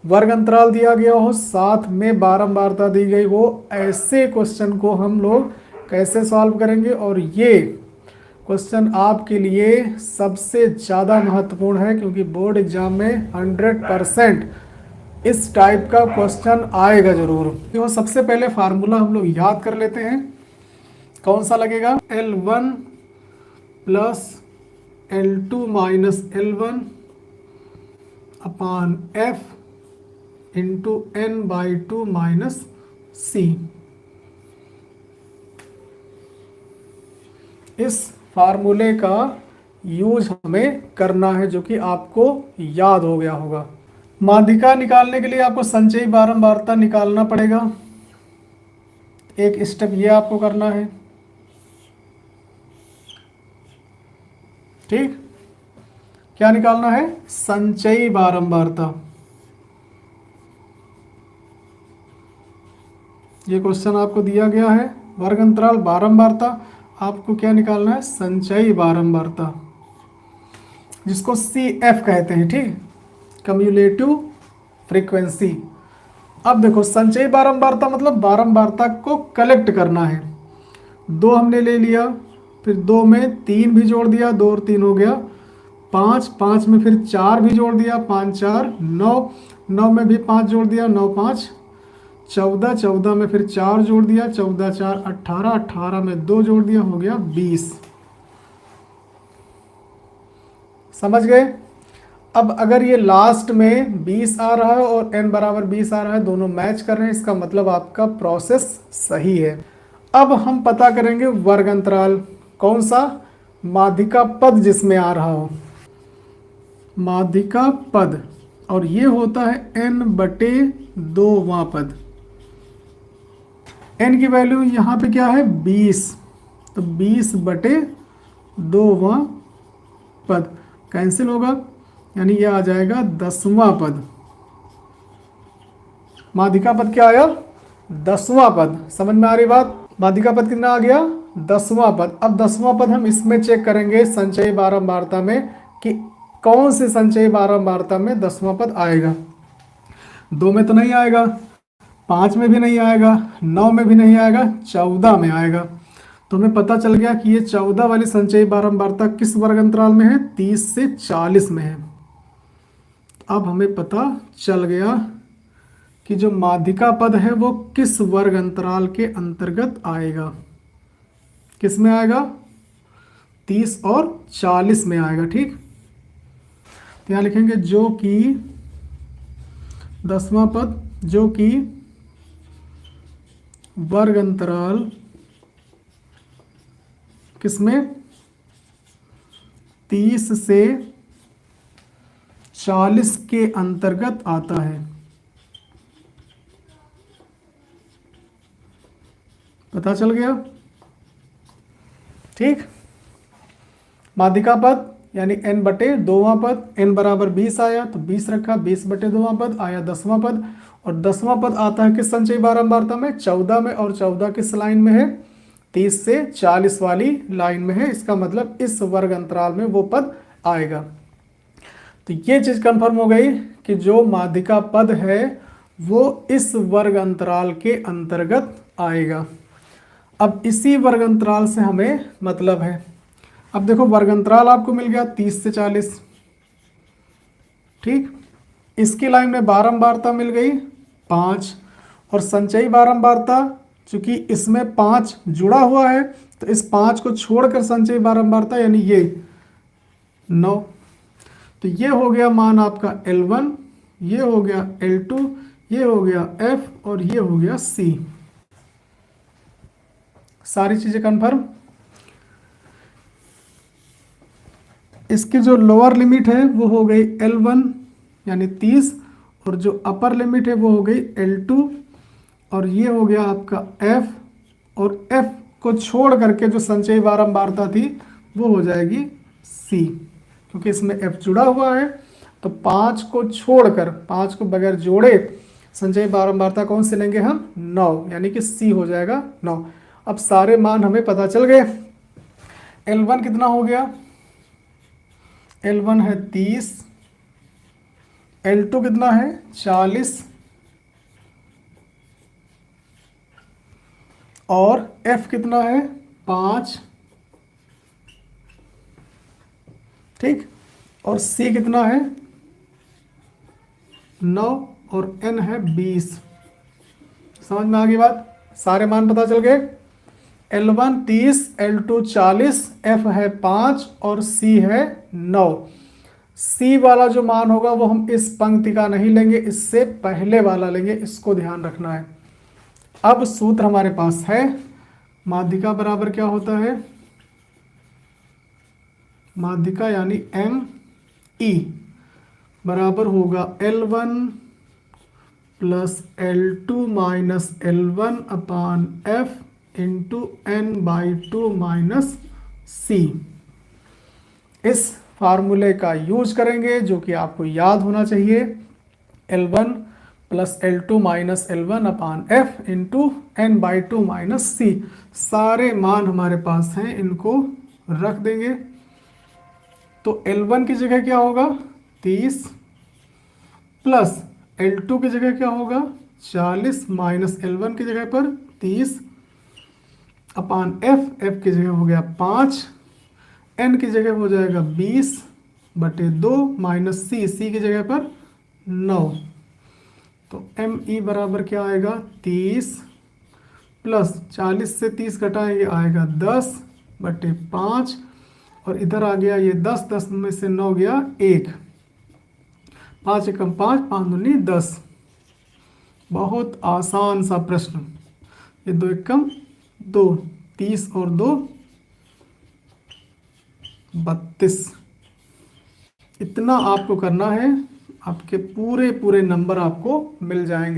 वर्ग अंतराल दिया गया हो, साथ में बारंबारता दी गई हो, ऐसे क्वेश्चन को हम लोग कैसे सॉल्व करेंगे। और ये क्वेश्चन आपके लिए सबसे ज़्यादा महत्वपूर्ण है, क्योंकि बोर्ड एग्जाम में 100% इस टाइप का क्वेश्चन आएगा जरूर। तो सबसे पहले फार्मूला हम लोग याद कर लेते हैं। कौन सा लगेगा? L1 plus L2 minus L1 अपान F into N/2 minus C। इस फार्मूले का यूज हमें करना है, जो कि आपको याद हो गया होगा। माध्यिका निकालने के लिए आपको संचयी बारंबारता निकालना पड़ेगा। एक स्टेप ये आपको करना है, ठीक। क्या निकालना है? संचयी बारंबारता। ये क्वेश्चन आपको दिया गया है, वर्ग अंतराल बारंबारता, आपको क्या निकालना है? संचयी बारंबारता, जिसको CF कहते हैं, ठीक, कम्युलेटिव फ्रीक्वेंसी। अब देखो, संचयी बारंबारता मतलब बारंबारता को कलेक्ट करना है। 2 हमने ले लिया, फिर 2 में 3 भी जोड़ दिया, 2 और 3 हो गया 5, 5 में फिर 4 भी जोड़ दिया, 5 4 9, 9 में भी 5 जोड़ दिया, 9 5 14, 14 में फिर 4 जोड़ दिया, 14 4 18, 18 में 2 जोड़ दिया, हो गया 20। समझ गए? अब अगर ये लास्ट में 20 आ रहा है और n बराबर 20 आ रहा है, दोनों मैच कर रहे हैं, इसका मतलब आपका प्रोसेस सही है। अब हम पता करेंगे वर्ग अंतराल। कौन सा? माध्यिका पद जिसमें आ रहा हो, माध्यिका पद, और ये होता है n/2वां पद। n की वैल्यू यहाँ पे क्या है? 20, तो 20/2वां पद कैंसिल होगा, यानी ये आ जाएगा 10वां पद। माध्यिका पद क्या आया? 10वां पद। समझ में आ रही बात? माध्यिका पद कितना आ गया? 10वां पद। अब 10वां पद हम इसमें चेक करेंगे संचयी बारंबारता में, कि कौन से संचयी बारंबारता में 10वां पद आएगा। 2 में तो नहीं आएगा, 5 में भी नहीं आएगा, 9 में भी नहीं आएगा, 14 में आएगा। तो हमें पता चल गया कि ये 14 वाली संचयी बारंबारता किस वर्ग अंतराल में है? 30 से 40 में है। अब हमें पता चल गया कि जो माध्यिका पद है वो किस वर्ग अंतराल के अंतर्गत आएगा। किस में आएगा? 30 और 40 में आएगा, ठीक। तो यहाँ लिखेंगे जो कि 10वां पद, जो कि वर्ग अंतराल किसमें? 30 से 40 के अंतर्गत आता है। पता चल गया, ठीक। माध्यिका पद यानी n/2वां पद, n बराबर 20 आया तो 20 रखा, 20/2वां पद आया 10वां पद, और 10वां पद आता है किस संचयी बारंबारता में? 14 में। और 14 किस लाइन में है? 30 से 40 वाली लाइन में है। इसका मतलब इस वर्ग अंतराल में वो पद आएगा। तो ये चीज कंफर्म हो गई कि जो माध्यिका पद है वो इस वर्ग अंतराल के अंतर्गत आएगा। अब इसी वर्ग अंतराल से हमें मतलब है। अब देखो, वर्ग अंतराल आपको मिल गया 30 से 40, ठीक। इसकी लाइन में बारंबारता मिल गई 5, और संचयी बारंबारता, चूंकि इसमें 5 जुड़ा हुआ है तो इस 5 को छोड़कर संचयी बारंबारता यानी ये 9। तो ये हो गया मान आपका L1, ये हो गया L2, ये हो गया F, और ये हो गया C। सारी चीजें कंफर्म। इसकी जो लोअर लिमिट है वो हो गई L1 यानी 30, और जो अपर लिमिट है वो हो गई L2, और ये हो गया आपका F, और F को छोड़ करके जो संचयी बारंबारता थी वो हो जाएगी C, क्योंकि इसमें F जुड़ा हुआ है। तो 5 को छोड़कर, 5 को बगैर जोड़े संचयी बारंबारता कौन से लेंगे हम? 9, यानी कि C हो जाएगा 9। अब सारे मान हमें पता चल गए। L1 कितना हो गया? L1 है 30, L2 कितना है 40 और F कितना है 5, ठीक, और C कितना है 9 और N है 20। समझ में आ गई बात? सारे मान पता चल गए। L1 30, L2 40, F है 5 और C है 9। C वाला जो मान होगा वो हम इस पंक्ति का नहीं लेंगे, इससे पहले वाला लेंगे, इसको ध्यान रखना है। अब सूत्र हमारे पास है, माध्यिका बराबर क्या होता है, माध्यिका यानी एम ई बराबर होगा L1 plus L2 minus L1 अपान F into N/2 minus C। इस फार्मूले का यूज करेंगे जो कि आपको याद होना चाहिए, L1 plus L2 minus L1 अपान F into N/2 minus C। सारे मान हमारे पास हैं, इनको रख देंगे। तो L1 की जगह क्या होगा 30 प्लस L2 की जगह क्या होगा 40 माइनस L1 की जगह पर 30 अपान F की जगह हो गया 5, N की जगह हो जाएगा 20/2 माइनस C की जगह पर 9। तो ME बराबर क्या आएगा 30 प्लस 40 से 30 घटाएंगे आएगा 10/5 और इधर आ गया ये 10, 10 में से 9 गया 1, 5 एकम 5, 5 दूनी 10। बहुत आसान सा प्रश्न। ये 2 एकम 2, 30 और 2 32। इतना आपको करना है, आपके पूरे नंबर आपको मिल जाएंगे।